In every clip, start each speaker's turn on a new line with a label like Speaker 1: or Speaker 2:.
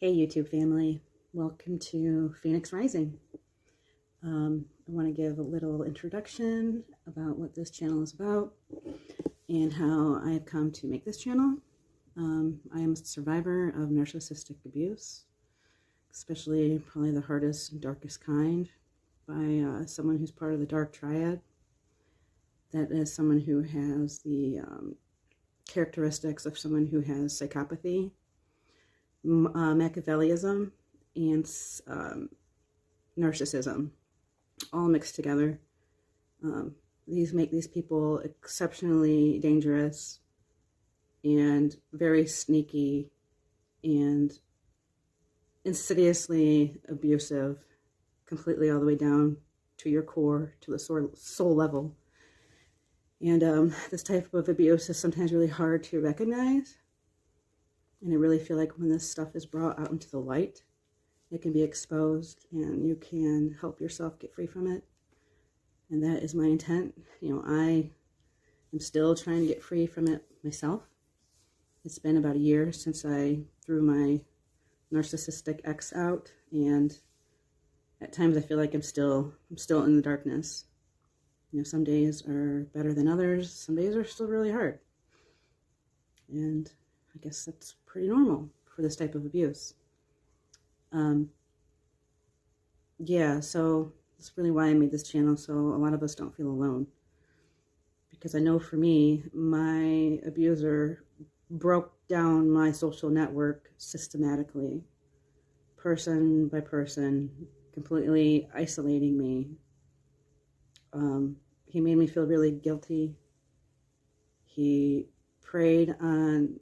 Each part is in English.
Speaker 1: Hey YouTube family, welcome to Phoenix Rising. I want to give a little introduction about what this channel is about and how I have come to make this channel. I am a survivor of narcissistic abuse, especially probably the hardest and darkest kind, by someone who's part of the dark triad. That is someone who has the characteristics of someone who has psychopathy, Machiavellianism, and narcissism, all mixed together. These make these people exceptionally dangerous and very sneaky and insidiously abusive, completely all the way down to your core, to the soul level. And this type of abuse is sometimes really hard to recognize. And I really feel like when this stuff is brought out into the light, it can be exposed and you can help yourself get free from it. And that is my intent. I am still trying to get free from it myself. It's been about a year since I threw my narcissistic ex out, and at times I feel like I'm still in the darkness. Some days are better than others. Some days are still really hard. And I guess that's pretty normal for this type of abuse. Yeah, so that's really why I made this channel, so a lot of us don't feel alone. Because I know for me, my abuser broke down my social network systematically, person by person, completely isolating me. He made me feel really guilty. He preyed on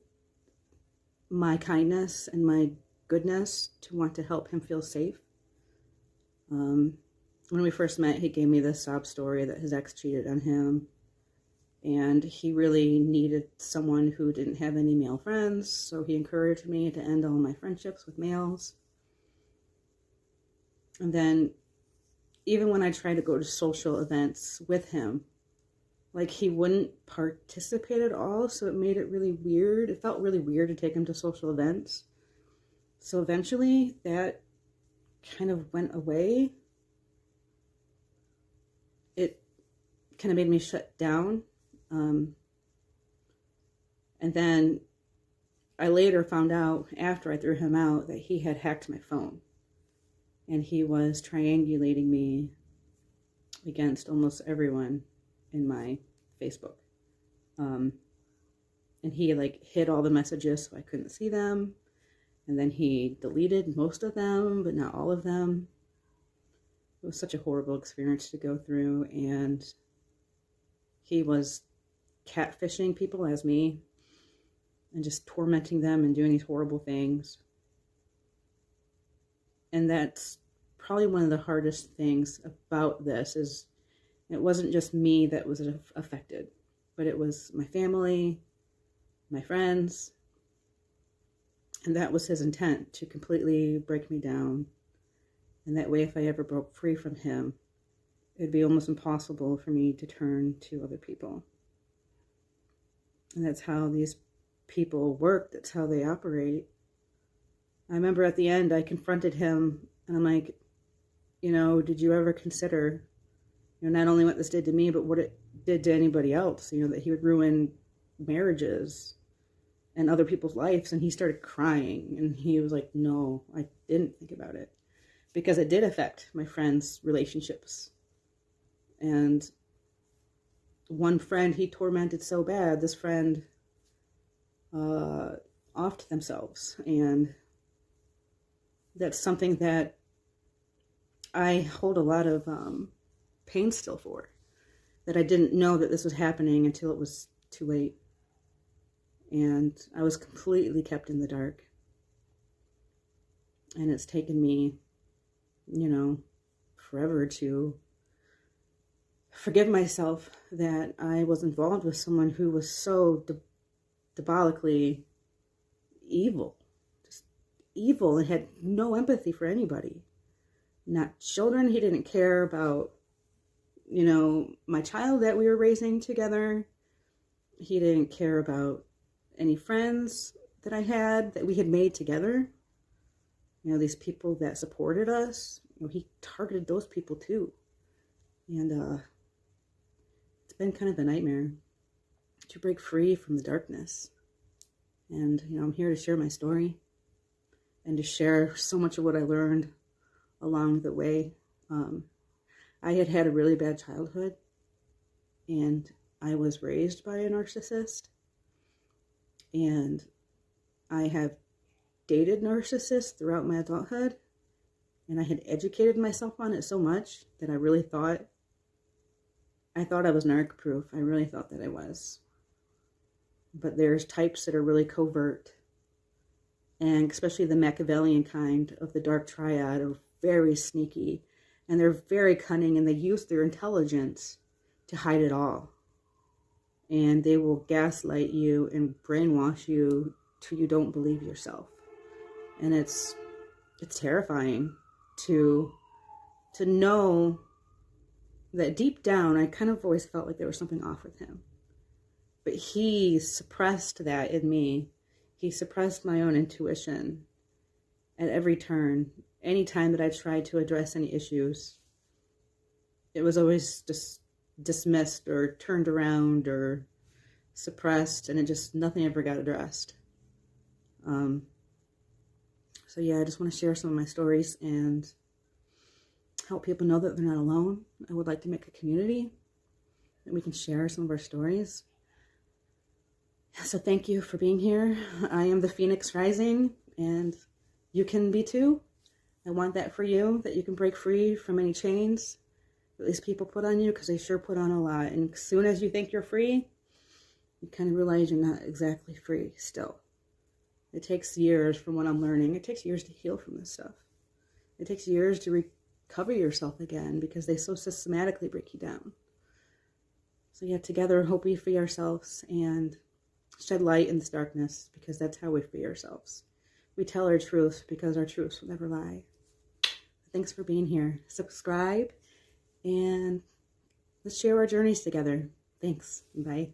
Speaker 1: my kindness and my goodness to want to help him feel safe. When we first met, he gave me this sob story that his ex cheated on him, and he really needed someone who didn't have any male friends, so he encouraged me to end all my friendships with males. And then even when I tried to go to social events with him, like, he wouldn't participate at all, so it made it really weird. It felt really weird to take him to social events. So eventually that kind of went away. It kind of made me shut down. And then I later found out, after I threw him out, that he had hacked my phone. And he was triangulating me against almost everyone in my Facebook. And he hid all the messages so I couldn't see them. And then he deleted most of them, but not all of them. It was such a horrible experience to go through. And he was catfishing people as me and just tormenting them and doing these horrible things. And that's probably one of the hardest things about this, is it wasn't just me that was affected, but it was my family, my friends, and that was his intent, to completely break me down. And that way, if I ever broke free from him, it'd be almost impossible for me to turn to other people. And that's how these people work. That's how they operate. I remember at the end, I confronted him, and I'm like, did you ever consider, not only what this did to me, but what it did to anybody else, that he would ruin marriages and other people's lives? And he started crying, and he was like, no, I didn't think about it, because it did affect my friends' relationships. And one friend he tormented so bad, this friend offed themselves. And that's something that I hold a lot of pain still for, that I didn't know that this was happening until it was too late. And I was completely kept in the dark. And it's taken me, forever to forgive myself that I was involved with someone who was so diabolically evil. Just evil, and had no empathy for anybody. Not children. He didn't care about, my child that we were raising together. He didn't care about any friends that I had, that we had made together. You know, these people that supported us, you know, he targeted those people too. And it's been kind of a nightmare to break free from the darkness. And, you know, I'm here to share my story and to share so much of what I learned along the way. I had a really bad childhood, and I was raised by a narcissist, and I have dated narcissists throughout my adulthood, and I had educated myself on it so much that I really thought I was narc proof. I really thought that I was. But there's types that are really covert, and especially the Machiavellian kind of the dark triad are very sneaky, and they're very cunning, and they use their intelligence to hide it all. And they will gaslight you and brainwash you till you don't believe yourself. And it's terrifying to know that deep down, I kind of always felt like there was something off with him. But he suppressed that in me. He suppressed my own intuition at every turn. Any time that I tried to address any issues, it was always just dismissed or turned around or suppressed, and nothing ever got addressed. So yeah, I just want to share some of my stories and help people know that they're not alone. I would like to make a community that we can share some of our stories. So thank you for being here. I am the Phoenix Rising, and you can be too. I want that for you, that you can break free from any chains that these people put on you, because they sure put on a lot. And as soon as you think you're free, you kind of realize you're not exactly free still. It takes years, from what I'm learning. It takes years to heal from this stuff. It takes years to recover yourself again, because they so systematically break you down. So yeah, together, hope we free ourselves and shed light in this darkness, because that's how we free ourselves. We tell our truth, because our truths will never lie. Thanks for being here. Subscribe, and let's share our journeys together. Thanks. Bye.